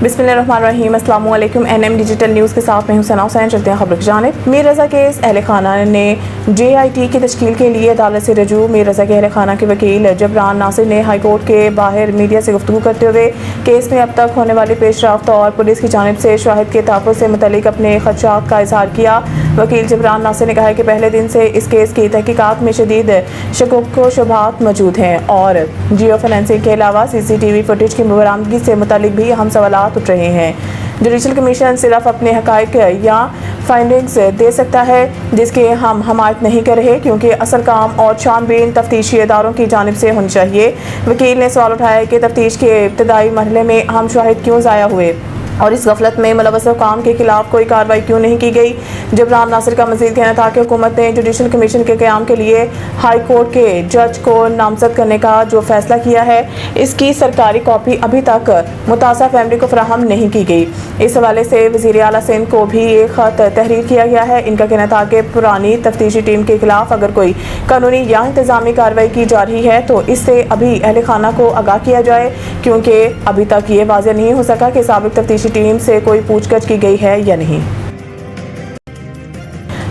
बिस्मिल्लाहिर्रहमानिर्रहीम। अस्सलाम वालेकुम। NM डिजिटल न्यूज़ के साथ मैं हूं सना हुसैन। चलते हैं खबर की जानिब। मीर रज़ा केस अहल खाना ने JIT की तश्कील के लिए अदालत से रजू। मीर रज़ा के अहल खाना के वकील जबरान नासिर ने हाई कोर्ट के बाहर मीडिया से गुफ्तगू करते हुए केस में अब तक होने वाली पेशरफ्त और पुलिस की जानिब से शाहिद के तहफ़्फ़ुज़ से मुतल्लिक अपने खदशात का इजहार किया। वकील जबरान नासिर ने कहा कि पहले दिन से इस केस की तहकीकात में शदीद शकुक व शुबहात मौजूद हैं और जियो फाइनेंसिंग के अलावा CCTV फुटेज की बरामदगी से मुतल्लिक भी अहम सवालात उठ रहे हैं। जुडिशल कमीशन सिर्फ अपने हक़ाइक़ या फाइंडिंग्स दे सकता है जिसके हम हमायत नहीं कर रहे, क्योंकि असल काम और छानबीन तफ्तीशी इदारों की जानिब से होनी चाहिए। वकील ने सवाल उठाया कि तफ्तीश के इब्तदाई मरहले में अहम शाहिद क्यों ज़ाया हुए और इस गफलत में मुलव्वस हुक्काम के खिलाफ कोई कार्रवाई क्यों नहीं की गई। जबरान नासिर का मज़ीद कहना था कि हुकूमत ने जुडिशल कमीशन के क़याम के लिए हाई कोर्ट के जज को नामजद करने का जो फैसला किया है, इसकी सरकारी कॉपी अभी तक मुतासा फैमिली को फराहम नहीं की गई। इस हवाले से वज़ीर आला सिंध को भी एक ख़त तहरीर किया गया है। इनका कहना था कि पुरानी तफ्तीशी टीम के खिलाफ अगर कोई कानूनी या इंतज़ामी कार्रवाई की जा रही है तो इससे अभी अहल खाना को आगाह किया जाए, क्योंकि अभी तक ये वाज़ेह नहीं हो सका कि साबिक़ तफ्तीशी टीम से कोई पूछताछ की गई है या नहीं।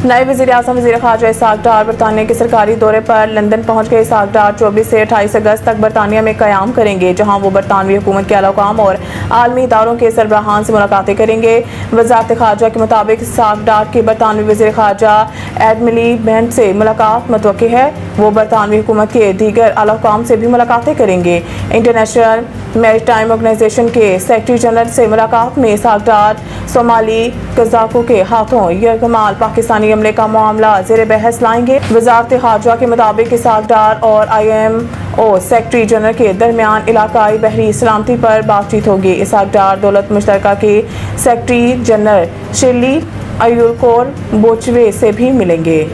नायब वज़ीर-ए-आज़म वज़ीर ख़ारजा इसहाक़ डार बरतानिया के सरकारी दौरे पर लंदन पहुँच गए। इसहाक़ डार 24 से 28 अगस्त तक बरतानिया में क़याम करेंगे, जहाँ वो बरतानवी हुकूमत के आला हुकाम और आलमी इदारों के सरबराहान से मुलाकातें करेंगे। वज़ारत ख़ारजा के मुताबिक इसहाक़ डार की बरतानवी वज़ीर ख़ारजा एड मिलीबेंट से मुलाकात मुतवक्की है। वो बरतानवी हुकूमत के दीगर आला हुकाम से भी मुलाकातें करेंगे। इंटरनेशनल मैरीटाइम ऑर्गेनाइजेशन के सेक्रेटरी जनरल से मुलाकात में इसहाक़ डार सोमाली कज़ाकों के हाथों यरगमाल पाकिस्तानी हमले का मामला ज़ेर बहस लाएंगे। वज़ारत ख़ारजा के मुताबिक इसहाक़ डार और IMO सेक्रेटरी जनरल के दरमियान इलाकाई बहरी सलामती पर बातचीत होगी। इसहाक़ डार दौलत मुश्तरका की सेक्रेटरी जनरल शिरली अयूरकोर बोचवे से भी मिलेंगे।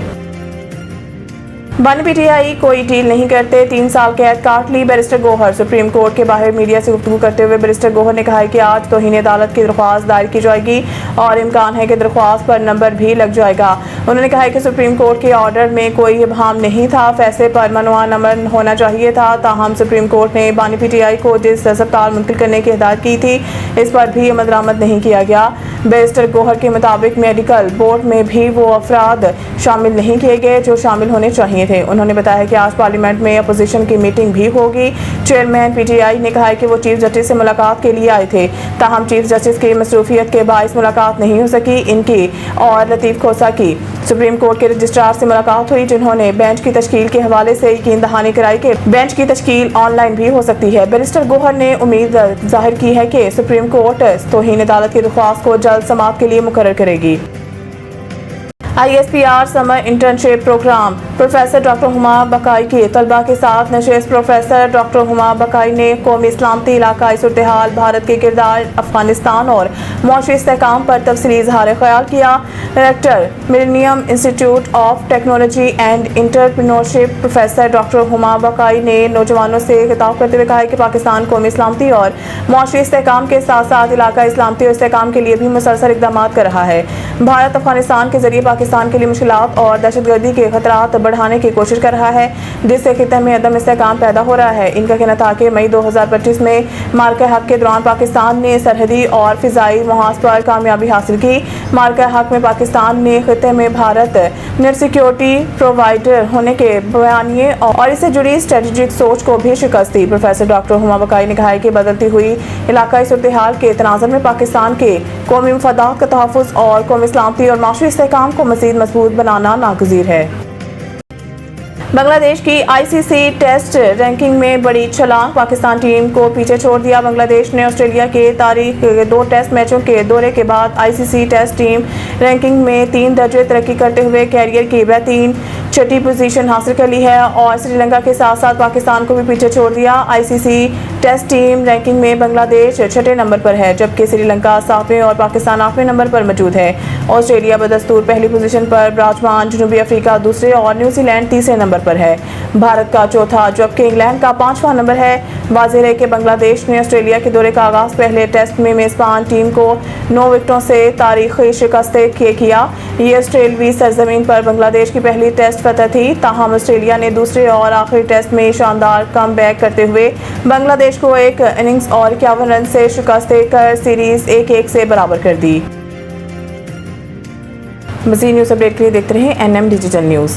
बानी PTI कोई डील नहीं करते, 3 साल कैद काट ली बैरिस्टर गौहर। सुप्रीम कोर्ट के बाहर मीडिया से गुफ्तगू करते हुए बैरिस्टर गौहर ने कहा है कि आज तौहीन अदालत की दरख्वास्त दायर की जाएगी और इम्कान है कि दरख्वास्त पर नंबर भी लग जाएगा। उन्होंने कहा है कि सुप्रीम कोर्ट के ऑर्डर में कोई इबहाम नहीं था, फैसले पर मनवा नंबर होना चाहिए था। ताहम सुप्रीम कोर्ट ने बानी PTI को जिस अस्पताल मुंतकिल करने की हिदायत की थी, इस पर भी अमल दरामद नहीं किया गया। बैरिस्टर गौहर के मुताबिक मेडिकल बोर्ड में भी वो अफराद शामिल नहीं किए गए जो शामिल होने चाहिए थे। उन्होंने बताया कि आज पार्लियामेंट में अपोजिशन की मीटिंग भी होगी। चेयरमैन PTI ने कहा है कि वो चीफ जस्टिस से मुलाकात के लिए आए थे, ताहम चीफ जस्टिस की मसरूफियत के बाइस मुलाकात नहीं हो सकी। इनकी और लतीफ़ खोसा की सुप्रीम कोर्ट के रजिस्ट्रार से मुलाकात हुई, जिन्होंने बेंच की तश्कील के हवाले से यकीन दहानी कराई कि बेंच की तश्कील ऑनलाइन भी हो सकती है। बैरिस्टर गौहर ने उम्मीद जाहिर की है कि सुप्रीम कोर्ट तौहीन अदालत की दरख्वास्त को जल्द समाअत के लिए मुकर्रर करेगी। ISPR summer internship programme professor doctor Huma Baqai के तलबा के साथ नशिस्त। प्रोफेसर डॉक्टर हुमा बकाई ने कौमी इस्लामती इलाकाई सूरत-ए-हाल, भारत के किरदार, अफगानिस्तान और मुआशी इस्तेहकाम पर तफसीली इजहार ख्याल किया। Director millennium institute of technology and entrepreneurship professor doctor Huma Baqai ने नौजवानों से खिताब करते हुए कहा कि पाकिस्तान कौमी इस्लामती और मुआशी इस्तेहकाम के साथ साथ इलाकाई इस्लामती और इस्तेहकाम के लिए भी मुसलसल इक़दामात कर रहा है। भारत अफगानिस्तान के जरिए पाकिस्तान के लिए मुश्किलात और दहशतगर्दी के खतरात बढ़ाने की कोशिश कर रहा है, जिससे खित्ते में अदम इस्तेहकाम पैदा हो रहा है। इनका कहना था कि मई 2025 में मार्का हक के दौरान पाकिस्तान ने सरहदी और फिजाई मुहाज पर कामयाबी हासिल की। मार्का हक में पाकिस्तान ने खित्ते में भारत नेट सिक्योरिटी प्रोवाइडर होने के बयानिए और इससे जुड़ी स्ट्रेटेजिक सोच को भी शिकस्त दी। प्रोफेसर डॉक्टर हुमा बकाई ने कहा कि बदलती हुई इलाकाई सूरत-ए-हाल के तनाज़ुर में पाकिस्तान के कौमी मफादात का तहफ़्फ़ुज़ और कौमी इस्लामती और माशी इस्तेहकाम को मज़ीद मजबूत बनाना नागुज़ीर है। बांग्लादेश की ICC टेस्ट रैंकिंग में बड़ी छलांग, पाकिस्तान टीम को पीछे छोड़ दिया। बांग्लादेश ने ऑस्ट्रेलिया के तारीख 2 टेस्ट मैचों के दौरे के बाद ICC टेस्ट टीम रैंकिंग में 3 दर्जे तरक्की करते हुए कैरियर की बेहतरीन 6ठी पोजीशन हासिल कर ली है और श्रीलंका के साथ साथ पाकिस्तान को भी पीछे छोड़ दिया। ICC टेस्ट टीम रैंकिंग में बांग्लादेश 6ठे नंबर पर है, जबकि श्रीलंका 7वें और पाकिस्तान 8वें नंबर पर मौजूद है। ऑस्ट्रेलिया बदस्तूर पहली पोजीशन पर विराजमान, जनूबी अफ्रीका दूसरे और न्यूजीलैंड तीसरे नंबर पर है। भारत का चौथा, जबकि इंग्लैंड का 5वां नंबर है। वाज़ेह है कि बांग्लादेश ने ऑस्ट्रेलिया के दौरे का आगाज पहले टेस्ट में मेजबान टीम को 9 विकेटों से तारीखी शिकस्त किया। یہ آسٹریلوی سرزمین پر بنگلہ دیش کی پہلی ٹیسٹ فتح تھی، تاہم آسٹریلیا نے دوسرے اور آخری ٹیسٹ میں شاندار کم بیک کرتے ہوئے بنگلہ دیش کو ایک اننگز اور 51 رن سے شکست دے کر سیریز 1-1 سے برابر کر دی۔ مزید نیوز اپڈیٹ کے لیے دیکھتے رہیں NM ڈیجیٹل نیوز۔